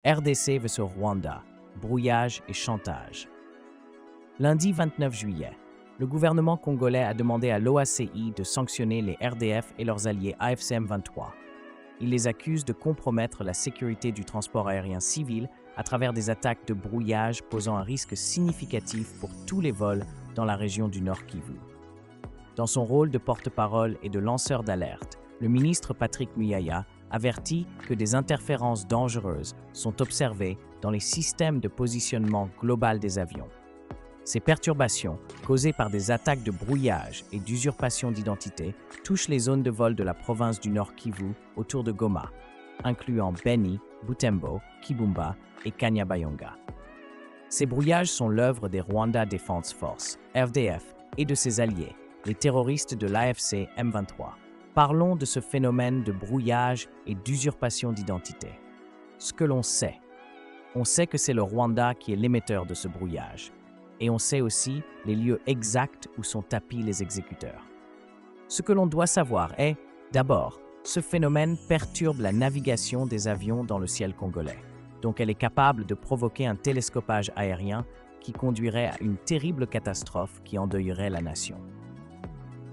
RDC vs Rwanda, brouillage et chantage. Lundi 29 juillet, le gouvernement congolais a demandé à l'OACI de sanctionner les RDF et leurs alliés AFC M23. Il les accuse de compromettre la sécurité du transport aérien civil à travers des attaques de brouillage posant un risque significatif pour tous les vols dans la région du Nord Kivu. Dans son rôle de porte-parole et de lanceur d'alerte, le ministre Patrick Muyaya avertit que des interférences dangereuses sont observées dans les systèmes de positionnement global des avions. Ces perturbations, causées par des attaques de brouillage et d'usurpation d'identité, touchent les zones de vol de la province du Nord Kivu autour de Goma, incluant Beni, Butembo, Kibumba et Kanyabayonga. Ces brouillages sont l'œuvre des Rwanda Defense Force, RDF, et de ses alliés, les terroristes de l'AFC M23. Parlons de ce phénomène de brouillage et d'usurpation d'identité. Ce que l'on sait que c'est le Rwanda qui est l'émetteur de ce brouillage. Et on sait aussi les lieux exacts où sont tapis les exécuteurs. Ce que l'on doit savoir est, d'abord, ce phénomène perturbe la navigation des avions dans le ciel congolais. Donc elle est capable de provoquer un télescopage aérien qui conduirait à une terrible catastrophe qui endeuillerait la nation.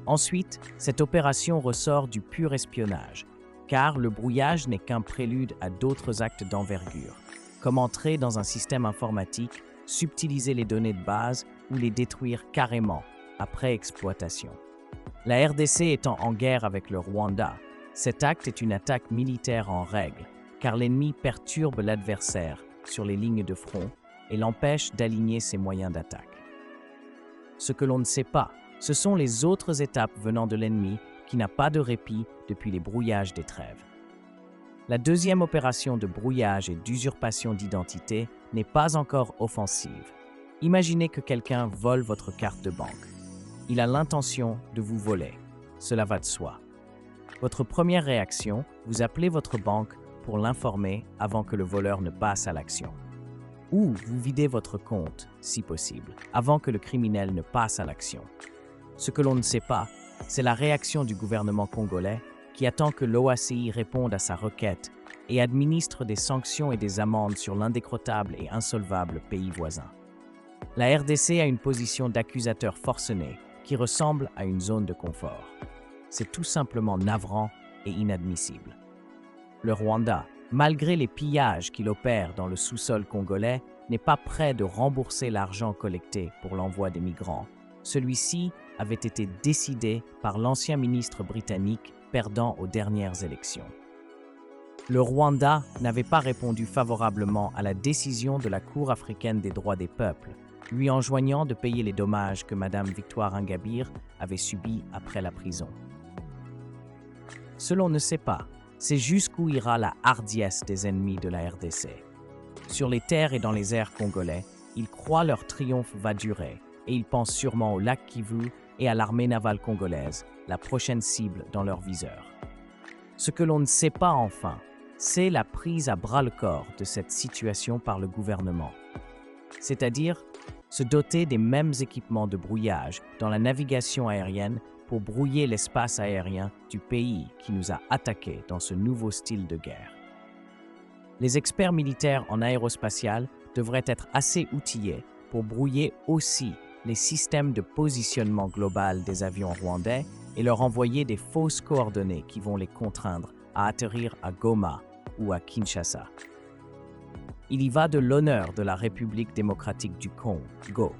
Ensuite, cette opération ressort du pur espionnage, car le brouillage n'est qu'un prélude à d'autres actes d'envergure, comme entrer dans un système informatique, subtiliser les données de base ou les détruire carrément après exploitation. La RDC étant en guerre avec le Rwanda, cet acte est une attaque militaire en règle, car l'ennemi perturbe l'adversaire sur les lignes de front et l'empêche d'aligner ses moyens d'attaque. Ce que l'on ne sait pas, ce sont les autres étapes venant de l'ennemi qui n'a pas de répit depuis les brouillages des trêves. La deuxième opération de brouillage et d'usurpation d'identité n'est pas encore offensive. Imaginez que quelqu'un vole votre carte de banque. Il a l'intention de vous voler. Cela va de soi. Votre première réaction, vous appelez votre banque pour l'informer avant que le voleur ne passe à l'action. Ou vous videz votre compte, si possible, avant que le criminel ne passe à l'action. Ce que l'on ne sait pas, c'est la réaction du gouvernement congolais qui attend que l'OACI réponde à sa requête et administre des sanctions et des amendes sur l'indécrottable et insolvable pays voisin. La RDC a une position d'accusateur forcené qui ressemble à une zone de confort. C'est tout simplement navrant et inadmissible. Le Rwanda, malgré les pillages qu'il opère dans le sous-sol congolais, n'est pas prêt de rembourser l'argent collecté pour l'envoi des migrants. Celui-ci avait été décidé par l'ancien ministre britannique perdant aux dernières élections. Le Rwanda n'avait pas répondu favorablement à la décision de la Cour africaine des droits des peuples, lui enjoignant de payer les dommages que Mme Victoire Ingabire avait subis après la prison. Ce l'on ne sait pas, c'est jusqu'où ira la hardiesse des ennemis de la RDC. Sur les terres et dans les airs congolais, ils croient leur triomphe va durer et ils pensent sûrement au lac Kivu et à l'armée navale congolaise, la prochaine cible dans leur viseur. Ce que l'on ne sait pas enfin, c'est la prise à bras-le-corps de cette situation par le gouvernement. C'est-à-dire se doter des mêmes équipements de brouillage dans la navigation aérienne pour brouiller l'espace aérien du pays qui nous a attaqués dans ce nouveau style de guerre. Les experts militaires en aérospatial devraient être assez outillés pour brouiller aussi les systèmes de positionnement global des avions rwandais et leur envoyer des fausses coordonnées qui vont les contraindre à atterrir à Goma ou à Kinshasa. Il y va de l'honneur de la République démocratique du Congo.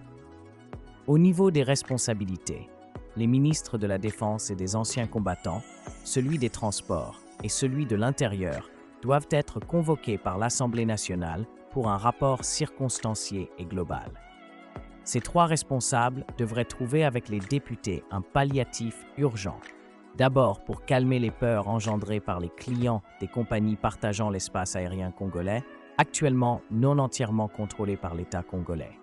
Au niveau des responsabilités, les ministres de la Défense et des anciens combattants, celui des Transports et celui de l'Intérieur doivent être convoqués par l'Assemblée nationale pour un rapport circonstancié et global. Ces trois responsables devraient trouver avec les députés un palliatif urgent. D'abord pour calmer les peurs engendrées par les clients des compagnies partageant l'espace aérien congolais, actuellement non entièrement contrôlés par l'État congolais.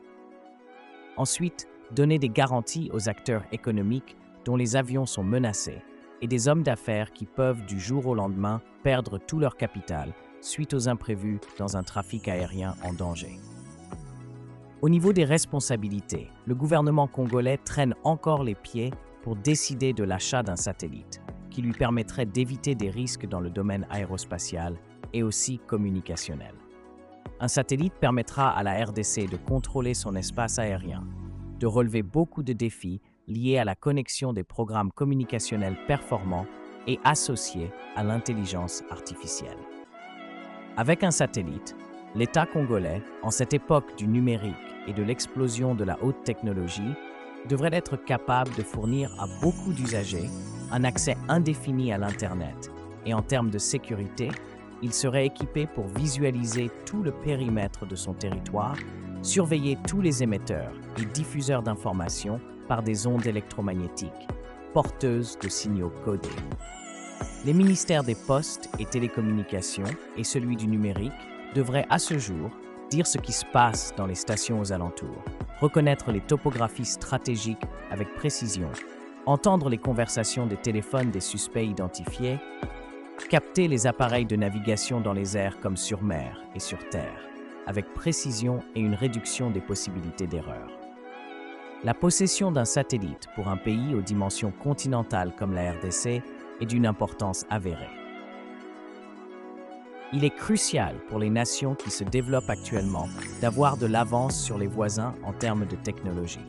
Ensuite, donner des garanties aux acteurs économiques dont les avions sont menacés et des hommes d'affaires qui peuvent du jour au lendemain perdre tout leur capital suite aux imprévus dans un trafic aérien en danger. Au niveau des responsabilités, le gouvernement congolais traîne encore les pieds pour décider de l'achat d'un satellite, qui lui permettrait d'éviter des risques dans le domaine aérospatial et aussi communicationnel. Un satellite permettra à la RDC de contrôler son espace aérien, de relever beaucoup de défis liés à la connexion des programmes communicationnels performants et associés à l'intelligence artificielle. Avec un satellite, l'État congolais, en cette époque du numérique et de l'explosion de la haute technologie, devrait être capable de fournir à beaucoup d'usagers un accès indéfini à l'Internet et en termes de sécurité, il serait équipé pour visualiser tout le périmètre de son territoire, surveiller tous les émetteurs et diffuseurs d'informations par des ondes électromagnétiques, porteuses de signaux codés. Les ministères des Postes et Télécommunications et celui du numérique devraient à ce jour dire ce qui se passe dans les stations aux alentours, reconnaître les topographies stratégiques avec précision, entendre les conversations des téléphones des suspects identifiés, capter les appareils de navigation dans les airs comme sur mer et sur terre, avec précision et une réduction des possibilités d'erreur. La possession d'un satellite pour un pays aux dimensions continentales comme la RDC est d'une importance avérée. Il est crucial pour les nations qui se développent actuellement d'avoir de l'avance sur les voisins en termes de technologie.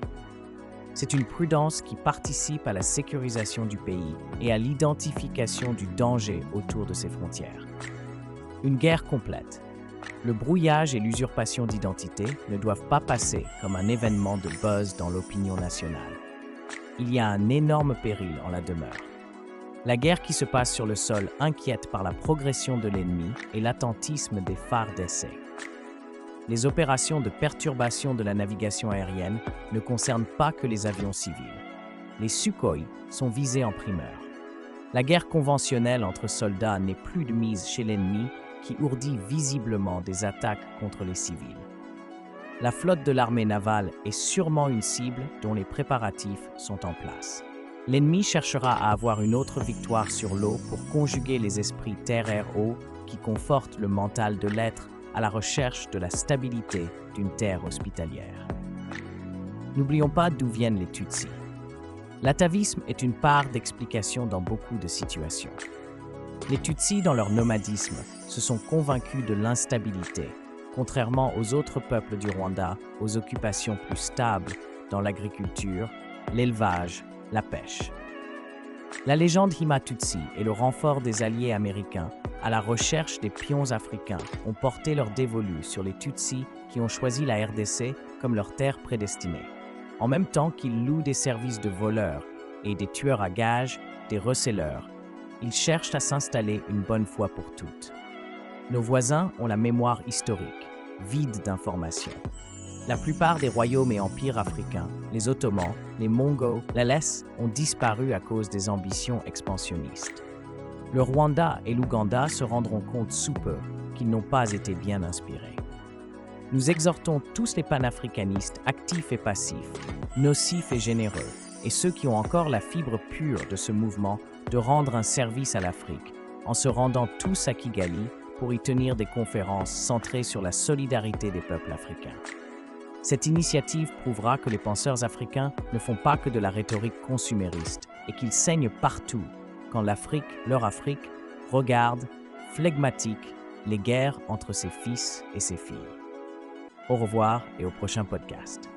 C'est une prudence qui participe à la sécurisation du pays et à l'identification du danger autour de ses frontières. Une guerre complète. Le brouillage et l'usurpation d'identité ne doivent pas passer comme un événement de buzz dans l'opinion nationale. Il y a un énorme péril en la demeure. La guerre qui se passe sur le sol inquiète par la progression de l'ennemi et l'attentisme des phares d'essai. Les opérations de perturbation de la navigation aérienne ne concernent pas que les avions civils. Les Sukhoi sont visés en primeur. La guerre conventionnelle entre soldats n'est plus de mise chez l'ennemi qui ourdit visiblement des attaques contre les civils. La flotte de l'armée navale est sûrement une cible dont les préparatifs sont en place. L'ennemi cherchera à avoir une autre victoire sur l'eau pour conjuguer les esprits terre-air-eau qui confortent le mental de l'être à la recherche de la stabilité d'une terre hospitalière. N'oublions pas d'où viennent les Tutsis. L'atavisme est une part d'explication dans beaucoup de situations. Les Tutsis, dans leur nomadisme, se sont convaincus de l'instabilité, contrairement aux autres peuples du Rwanda, aux occupations plus stables dans l'agriculture, l'élevage, la pêche. La légende Hima-Tutsi et le renfort des alliés américains à la recherche des pions africains ont porté leur dévolu sur les Tutsis qui ont choisi la RDC comme leur terre prédestinée, en même temps qu'ils louent des services de voleurs et des tueurs à gages, des receleurs. Ils cherchent à s'installer une bonne fois pour toutes. Nos voisins ont la mémoire historique, vide d'informations. La plupart des royaumes et empires africains, les Ottomans, les Mongols, la Laisse, ont disparu à cause des ambitions expansionnistes. Le Rwanda et l'Ouganda se rendront compte sous peu qu'ils n'ont pas été bien inspirés. Nous exhortons tous les panafricanistes actifs et passifs, nocifs et généreux, et ceux qui ont encore la fibre pure de ce mouvement de rendre un service à l'Afrique en se rendant tous à Kigali pour y tenir des conférences centrées sur la solidarité des peuples africains. Cette initiative prouvera que les penseurs africains ne font pas que de la rhétorique consumériste et qu'ils saignent partout quand l'Afrique, leur Afrique, regarde, flegmatique, les guerres entre ses fils et ses filles. Au revoir et au prochain podcast.